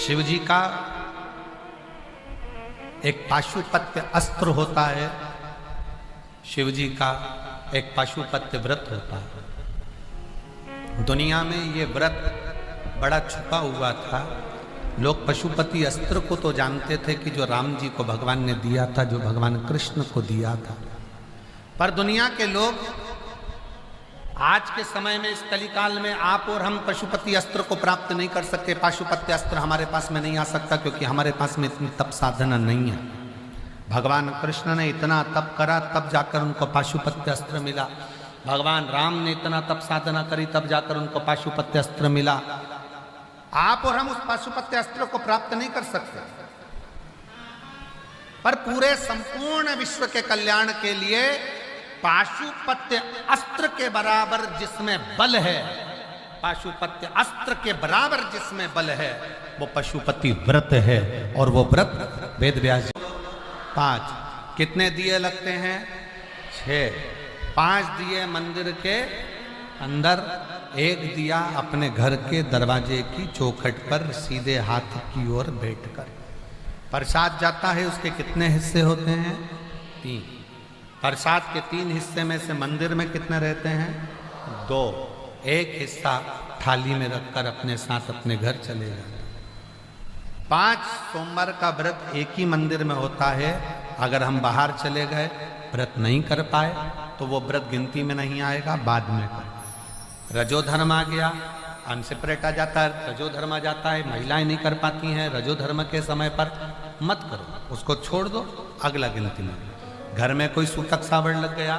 शिव जी का एक पाशुपत्य अस्त्र होता है, शिव जी का एक पाशुपत्य व्रत होता है। दुनिया में ये व्रत बड़ा छुपा हुआ था। लोग पशुपति अस्त्र को तो जानते थे कि जो राम जी को भगवान ने दिया था, जो भगवान कृष्ण को दिया था, पर दुनिया के लोग आज के समय में, इस कलिकाल में आप और हम पशुपति अस्त्र को प्राप्त नहीं कर सकते। पाशुपत्य अस्त्र हमारे पास में नहीं आ सकता, क्योंकि हमारे पास में इतनी तप साधना नहीं है। भगवान कृष्ण ने इतना तप करा, तब जाकर उनको पाशुपत्य अस्त्र मिला। भगवान राम ने इतना तप साधना करी, तब जाकर उनको पाशुपत्य अस्त्र मिला। आप और हम उस पाशुपत्य अस्त्र को प्राप्त नहीं कर सकते, पर पूरे संपूर्ण विश्व के कल्याण के लिए पाशुपत्य अस्त्र के बराबर जिसमें बल है, पाशुपत्य अस्त्र के बराबर जिसमें बल है, वो पशुपति व्रत है। और वो व्रत वेद व्यास 5 कितने दिए लगते हैं? 6। 5 दिए मंदिर के अंदर, 1 दिया अपने घर के दरवाजे की चौखट पर सीधे हाथ की ओर बैठकर। प्रसाद जाता है, उसके कितने हिस्से होते हैं? 3। प्रसाद के 3 हिस्से में से मंदिर में कितने रहते हैं? 2। 1 हिस्सा थाली में रखकर अपने साथ अपने घर चले जाते। 5 सोमवार का व्रत एक ही मंदिर में होता है। अगर हम बाहर चले गए, व्रत नहीं कर पाए, तो वो व्रत गिनती में नहीं आएगा, बाद में कर। रजोधर्म आ गया, अनसेपरेट आ जाता है, रजोधर्म आ जाता है, महिलाएं नहीं कर पाती हैं। रजोधर्म के समय पर मत करो, उसको छोड़ दो, अगला गिनती में। घर में कोई सूतक सावड़ लग गया,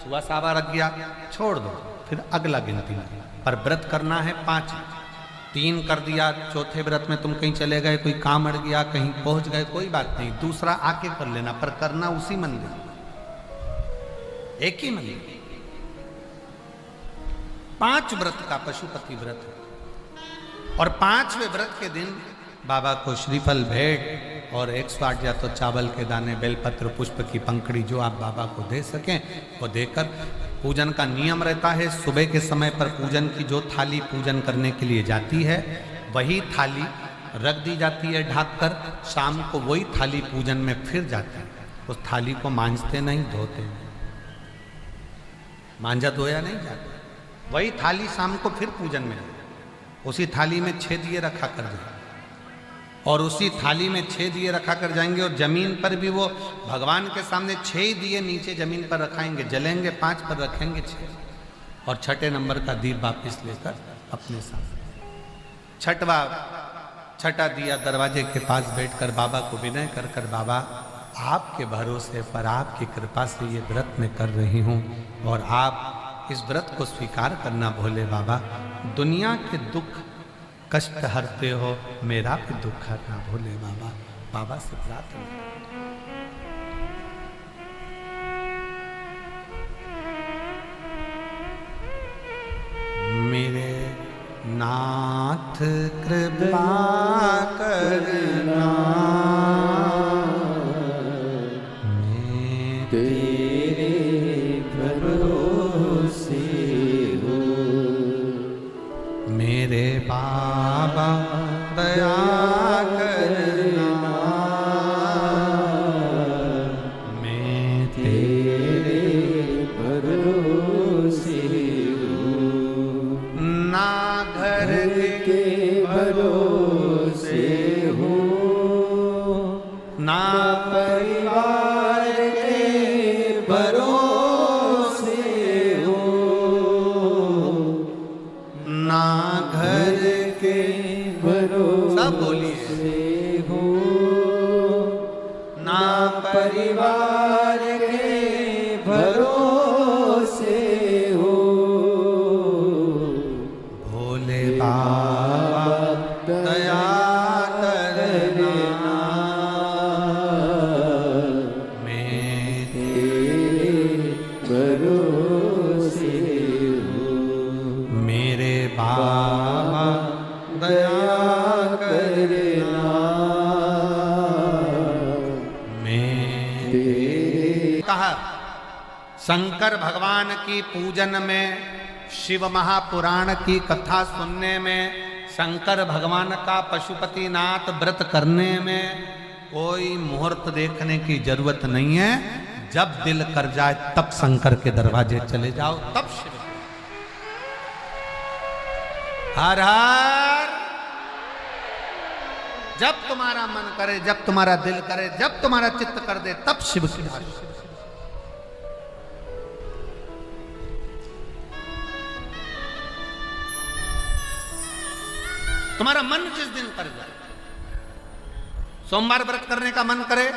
सुआ सावा रख गया, छोड़ दो, फिर अगला गिनती में। पर व्रत करना है 5। 3 कर दिया, चौथे व्रत में तुम कहीं चले गए, कोई काम अड़ गया, कहीं पहुंच गए, कोई बात नहीं, दूसरा आके कर लेना, पर करना उसी मंदिर, एक ही मंदिर। 5 व्रत का पशुपति व्रत है। और 5वें व्रत के दिन बाबा को श्रीफल भेंट और 108 या तो चावल के दाने, बेलपत्र, पुष्प की पंखड़ी, जो आप बाबा को दे सकें वो देकर पूजन का नियम रहता है। सुबह के समय पर पूजन की जो थाली पूजन करने के लिए जाती है, वही थाली रख दी जाती है ढककर। शाम को वही थाली पूजन में फिर जाती है। उस थाली को मांजते नहीं, धोते नहीं, मांझा धोया नहीं जाता। वही थाली शाम को फिर पूजन में जाती। उसी थाली में 6 दिए रखा कर जाए, और उसी थाली में 6 दिए रखा कर जाएंगे। और जमीन पर भी वो भगवान के सामने 6 दिए नीचे जमीन पर रखाएंगे, जलेंगे, 5 पर रखेंगे 6, और 6ठे नंबर का दीप वापिस लेकर अपने साथ। 6ठा दिया दरवाजे के पास बैठकर बाबा को विनय कर कर, बाबा आपके भरोसे पर, आपकी कृपा से ये व्रत मैं कर रही हूँ, और आप इस व्रत को स्वीकार करना भोले बाबा। दुनिया के दुख कष्ट हरते हो, मेरा भी दुख हरना भोले बाबा। बाबा से प्रार्थना। मेरे नाथ कृपा करना, मैं तेरे भरोसे हूँ। मेरे बाबा दया करना, मैं तेरे भरोसे हूँ। ना घर के भरोसे हूँ, ना परिवार के भरोसे हूँ, ना घर के भरोसे, सब बोलिए, हूँ, ना परिवार के भरोसे हूँ। भोले बाबा दया करना, मैं तेरे भरोसे हूँ। मेरे बाबा दया करना, मैं तेरे। कहा शंकर भगवान की पूजन में, शिव महापुराण की कथा सुनने में, शंकर भगवान का पशुपतिनाथ व्रत करने में कोई मुहूर्त देखने की जरूरत नहीं है। जब दिल कर जाए तब शंकर के दरवाजे चले जाओ, तब शिव। हर हर। जब तुम्हारा मन करे, जब तुम्हारा दिल करे, जब तुम्हारा चित्त कर दे, तब शिव की भाषा। तुम्हारा मन जिस दिन कर जाए, सोमवार व्रत करने का मन करे,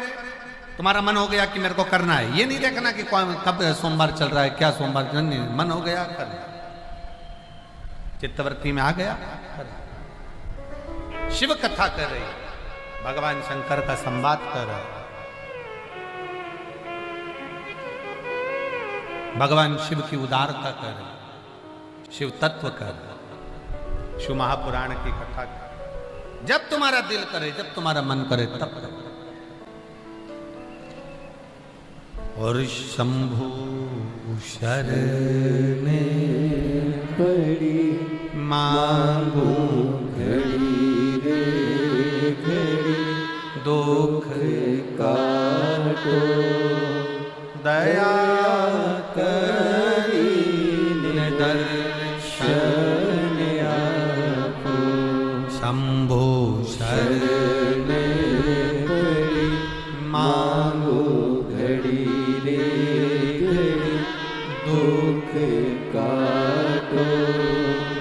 तुम्हारा मन हो गया कि मेरे को करना है, ये नहीं देखना कि कब सोमवार चल रहा है, क्या सोमवार, नहीं, मन हो गया कर, चित्तवृत्ति में आ गया कर। शिव कथा कर रही, भगवान शंकर का संवाद कर रहा है, भगवान शिव की उदारता कर रही, शिव तत्व कर रही, शिव महापुराण की कथा कर। जब तुम्हारा दिल करे, जब तुम्हारा मन करे, तब करो। और शंभु शरणे पड़ी मांगू घड़ी रे घड़ी, दुख काटो दया करी दर्शन आपो। शंभु शरण शरणे पड़ी मांगू घड़ी रे घड़ी, दुख काटो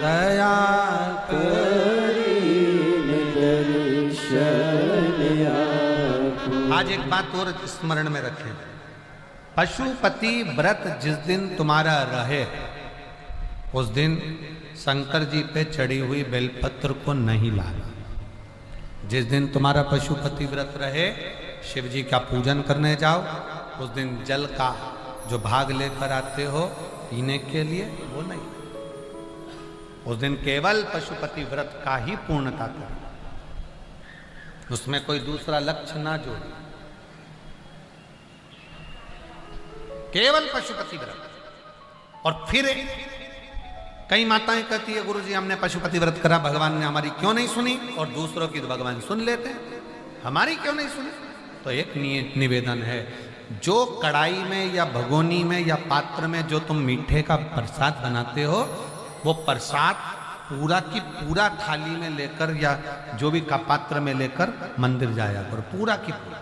दया आज एक बात और स्मरण में रखें, पशुपति व्रत जिस दिन तुम्हारा रहे, उस दिन शंकर जी पे चढ़ी हुई बेलपत्र को नहीं लाना। जिस दिन तुम्हारा पशुपति व्रत रहे, शिव जी का पूजन करने जाओ, उस दिन जल का जो भाग लेकर आते हो पीने के लिए, वो नहीं। उस दिन केवल पशुपति व्रत का ही पूर्णता करो, उसमें कोई दूसरा लक्ष्य ना जोड़ो, केवल पशुपति व्रत। और फिर कई माताएं कहती है, गुरुजी हमने पशुपति व्रत करा, भगवान ने हमारी क्यों नहीं सुनी, और दूसरों की तो भगवान सुन लेते हैं, हमारी क्यों नहीं सुनी। तो एक निवेदन है, जो कढ़ाई में या भगोनी में या पात्र में जो तुम मीठे का प्रसाद बनाते हो, वो प्रसाद पूरा की पूरा थाली में लेकर या जो भी का पात्र में लेकर मंदिर जाया करो, पूरा की पूरा।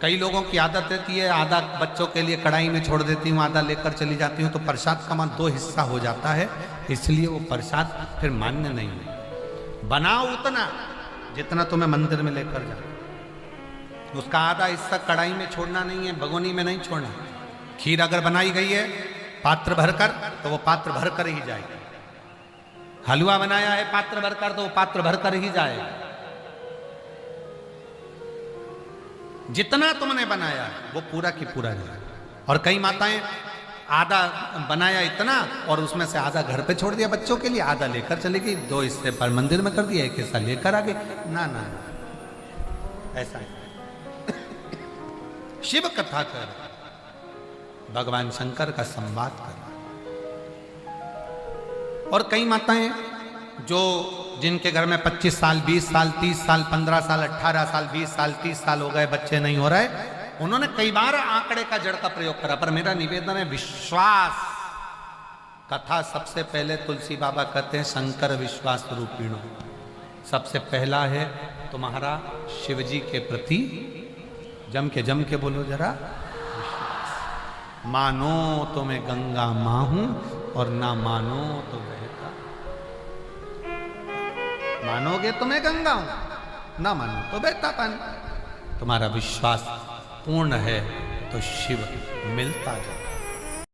कई लोगों की आदत रहती है, आधा बच्चों के लिए कढ़ाई में छोड़ देती हूँ, आधा लेकर चली जाती हूँ, तो प्रसाद का मान 2 हिस्सा हो जाता है, इसलिए वो प्रसाद फिर मान्य नहीं है। बनाओ उतना जितना तुम्हें मंदिर में लेकर जाओ, उसका आधा हिस्सा कढ़ाई में छोड़ना नहीं है, भगोनी में नहीं छोड़ना। खीर अगर बनाई गई है पात्र भरकर, तो वो पात्र भरकर ही जाएगी। हलवा बनाया है पात्र भरकर, तो वो पात्र भरकर ही जाएगा। जितना तुमने बनाया वो पूरा की पूरा जाएगा। और कई माताएं आधा बनाया इतना और उसमें से आधा घर पे छोड़ दिया बच्चों के लिए, आधा लेकर चली गई, 2 हिस्से पर मंदिर में कर दिया, 1 हिस्सा लेकर आ गई। ना ना, ऐसा है। शिव कथा कर, भगवान शंकर का संवाद कर। और कई माताएं जो जिनके घर में 25 साल 20 साल 30 साल 15 साल 18 साल 20 साल 30 साल हो गए, बच्चे नहीं हो रहे, उन्होंने कई बार आंकड़े का जड़ का प्रयोग करा। पर मेरा निवेदन है, विश्वास कथा सबसे पहले तुलसी बाबा कहते हैं शंकर विश्वास रूपिणो। सबसे पहला है तुम्हारा शिव जी के प्रति, जम के बोलो जरा, विश्वास। मानो तो मैं गंगा मां हूं और ना मानो तो बहता। मानोगे तो मैं गंगा हूं, ना मानो तो बहता पानी। तुम्हारा विश्वास पूर्ण है तो शिव मिलता जाए।